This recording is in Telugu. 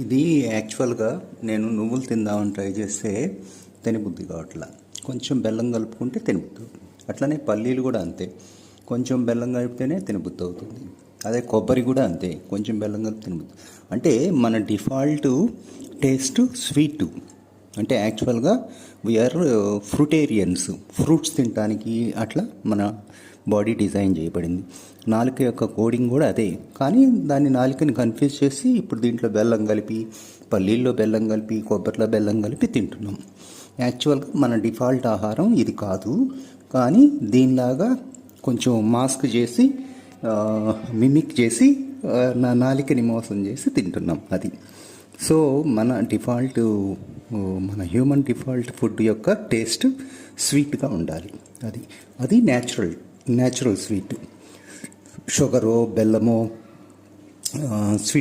ఇది యాక్చువల్గా నేను నువ్వులు తిందామని ట్రై చేస్తే తినబుద్ధి కావట్లా. కొంచెం బెల్లం కలుపుకుంటే తినబుద్ధి అవుతుంది. అట్లనే పల్లీలు కూడా అంతే, కొంచెం బెల్లం కలిపితేనే తినబుద్ధి అవుతుంది. అదే కొబ్బరి కూడా అంతే, కొంచెం బెల్లం కలిపి తినబుద్ధి. అంటే మన డిఫాల్ట్ టేస్ట్ స్వీటు. అంటే యాక్చువల్గా వీఆర్ ఫ్రూటేరియన్స్, ఫ్రూట్స్ తినడానికి అట్లా మన బాడీ డిజైన్ చేయబడింది. నాలుక యొక్క కోడింగ్ కూడా అదే, కానీ దాన్ని నాలుకని కన్ఫ్యూజ్ చేసి ఇప్పుడు దీంట్లో బెల్లం కలిపి, పల్లీల్లో బెల్లం కలిపి, కొబ్బరిలో బెల్లం కలిపి తింటున్నాం. యాక్చువల్గా మన డిఫాల్ట్ ఆహారం ఇది కాదు, కానీ దీనిలాగా కొంచెం మాస్క్ చేసి మిమిక్ చేసి నా నాలికని మోసం చేసి తింటున్నాం అది. సో మన డిఫాల్ట్, మన హ్యూమన్ డిఫాల్ట్ ఫుడ్ యొక్క టేస్ట్ స్వీట్గా ఉండాలి. అది అది న్యాచురల్ స్వీట్. షుగరో బెల్లమో స్వీట్